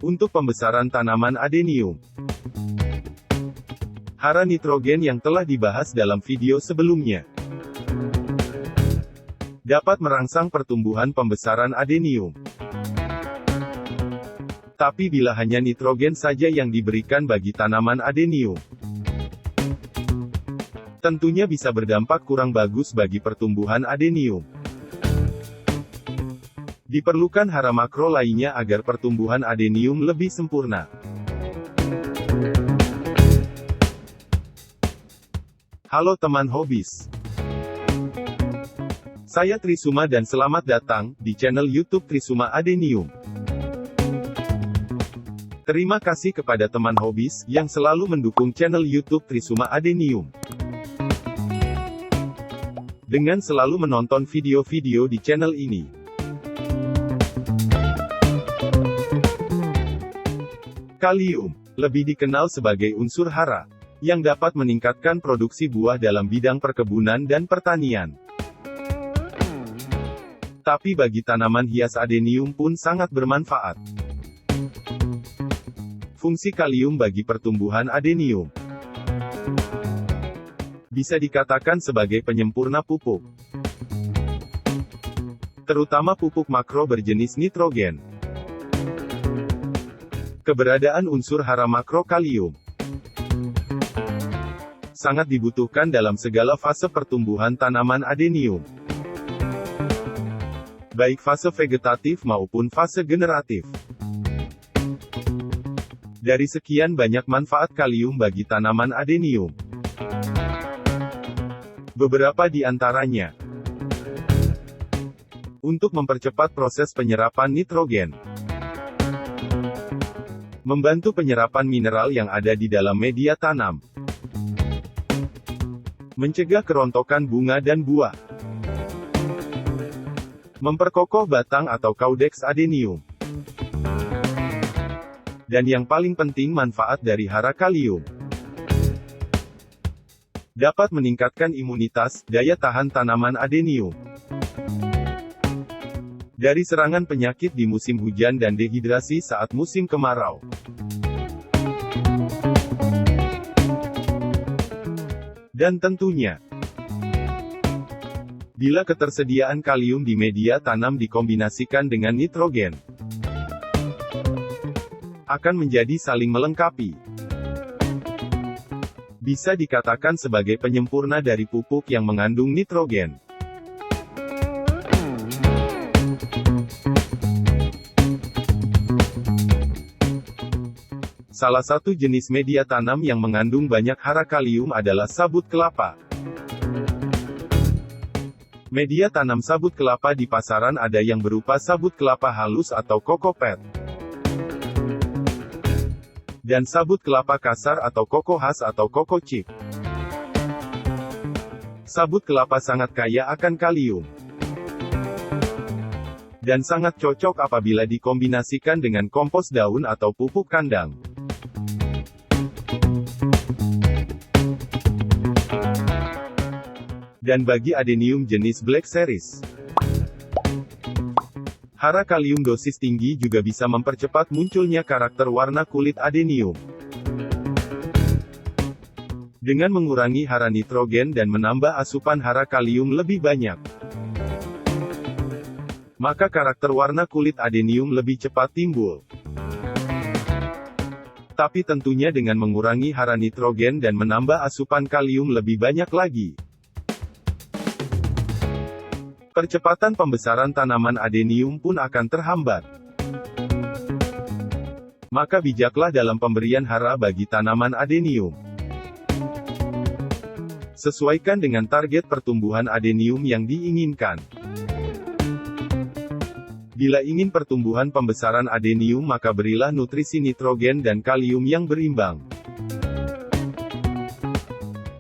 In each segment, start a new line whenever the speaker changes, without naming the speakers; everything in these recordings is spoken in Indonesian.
Untuk pembesaran tanaman adenium, hara nitrogen yang telah dibahas dalam video sebelumnya dapat merangsang pertumbuhan pembesaran adenium. Tapi bila hanya nitrogen saja yang diberikan bagi tanaman adenium, tentunya bisa berdampak kurang bagus bagi pertumbuhan adenium. Diperlukan hara makro lainnya agar pertumbuhan adenium lebih sempurna. Halo teman hobis. Saya Trisuma dan selamat datang di channel YouTube Trisuma Adenium. Terima kasih kepada teman hobis yang selalu mendukung channel YouTube Trisuma Adenium dengan selalu menonton video-video di channel ini. Kalium, lebih dikenal sebagai unsur hara, yang dapat meningkatkan produksi buah dalam bidang perkebunan dan pertanian. Tapi bagi tanaman hias adenium pun sangat bermanfaat. Fungsi kalium bagi pertumbuhan adenium bisa dikatakan sebagai penyempurna pupuk, terutama pupuk makro berjenis nitrogen. Keberadaan unsur hara makro kalium sangat dibutuhkan dalam segala fase pertumbuhan tanaman adenium, baik fase vegetatif maupun fase generatif. Dari sekian banyak manfaat kalium bagi tanaman adenium, beberapa di antaranya untuk mempercepat proses penyerapan nitrogen, membantu penyerapan mineral yang ada di dalam media tanam, mencegah kerontokan bunga dan buah, memperkokoh batang atau caudex adenium, dan yang paling penting manfaat dari hara kalium dapat meningkatkan imunitas, daya tahan tanaman adenium dari serangan penyakit di musim hujan dan dehidrasi saat musim kemarau. Dan tentunya, bila ketersediaan kalium di media tanam dikombinasikan dengan nitrogen, akan menjadi saling melengkapi. Bisa dikatakan sebagai penyempurna dari pupuk yang mengandung nitrogen. Salah satu jenis media tanam yang mengandung banyak hara kalium adalah sabut kelapa. Media tanam sabut kelapa di pasaran ada yang berupa sabut kelapa halus atau coco pet, dan sabut kelapa kasar atau coco khas atau coco chip. Sabut kelapa sangat kaya akan kalium, dan sangat cocok apabila dikombinasikan dengan kompos daun atau pupuk kandang. Dan bagi adenium jenis Black Series, hara kalium dosis tinggi juga bisa mempercepat munculnya karakter warna kulit adenium. Dengan mengurangi hara nitrogen dan menambah asupan hara kalium lebih banyak, maka karakter warna kulit adenium lebih cepat timbul. Tapi tentunya dengan mengurangi hara nitrogen dan menambah asupan kalium lebih banyak lagi. Percepatan pembesaran tanaman adenium pun akan terhambat. Maka bijaklah dalam pemberian hara bagi tanaman adenium. Sesuaikan dengan target pertumbuhan adenium yang diinginkan. Bila ingin pertumbuhan pembesaran adenium maka berilah nutrisi nitrogen dan kalium yang berimbang.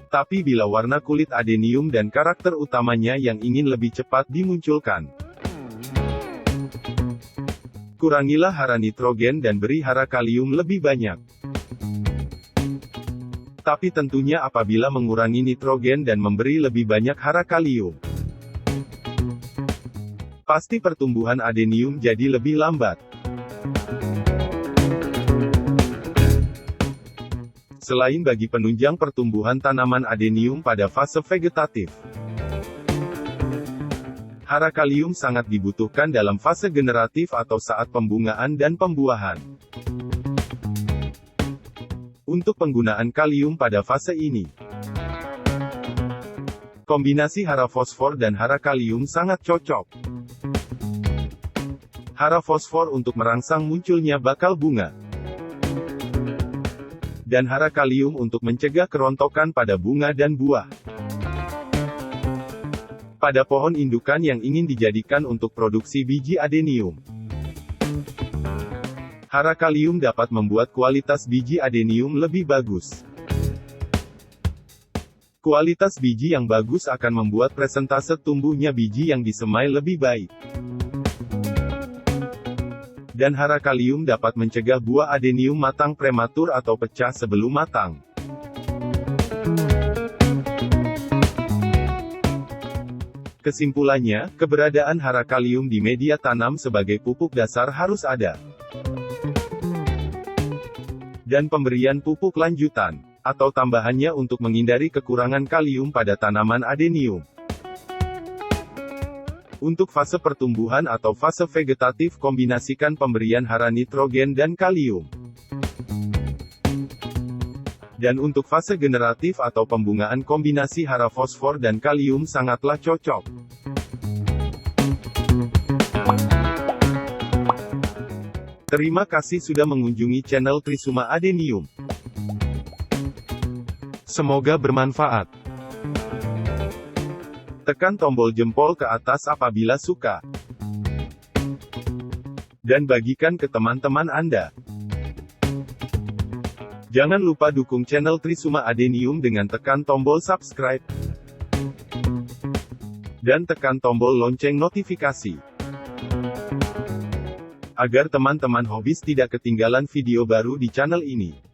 Tapi bila warna kulit adenium dan karakter utamanya yang ingin lebih cepat dimunculkan, kurangilah hara nitrogen dan beri hara kalium lebih banyak. Tapi tentunya apabila mengurangi nitrogen dan memberi lebih banyak hara kalium, pasti pertumbuhan adenium jadi lebih lambat. Selain bagi penunjang pertumbuhan tanaman adenium pada fase vegetatif, hara kalium sangat dibutuhkan dalam fase generatif atau saat pembungaan dan pembuahan. Untuk penggunaan kalium pada fase ini, kombinasi hara fosfor dan hara kalium sangat cocok. Hara fosfor untuk merangsang munculnya bakal bunga, dan hara kalium untuk mencegah kerontokan pada bunga dan buah. Pada pohon indukan yang ingin dijadikan untuk produksi biji adenium, hara kalium dapat membuat kualitas biji adenium lebih bagus. Kualitas biji yang bagus akan membuat presentase tumbuhnya biji yang disemai lebih baik. Dan hara kalium dapat mencegah buah adenium matang prematur atau pecah sebelum matang. Kesimpulannya, keberadaan hara kalium di media tanam sebagai pupuk dasar harus ada. Dan pemberian pupuk lanjutan, atau tambahannya untuk menghindari kekurangan kalium pada tanaman adenium. Untuk fase pertumbuhan atau fase vegetatif, kombinasikan pemberian hara nitrogen dan kalium. Dan untuk fase generatif atau pembungaan, kombinasi hara fosfor dan kalium sangatlah cocok. Terima kasih sudah mengunjungi channel Trisuma Adenium. Semoga bermanfaat. Tekan tombol jempol ke atas apabila suka. Dan bagikan ke teman-teman Anda. Jangan lupa dukung channel Trisuma Adenium dengan tekan tombol subscribe. Dan tekan tombol lonceng notifikasi. Agar teman-teman hobis tidak ketinggalan video baru di channel ini.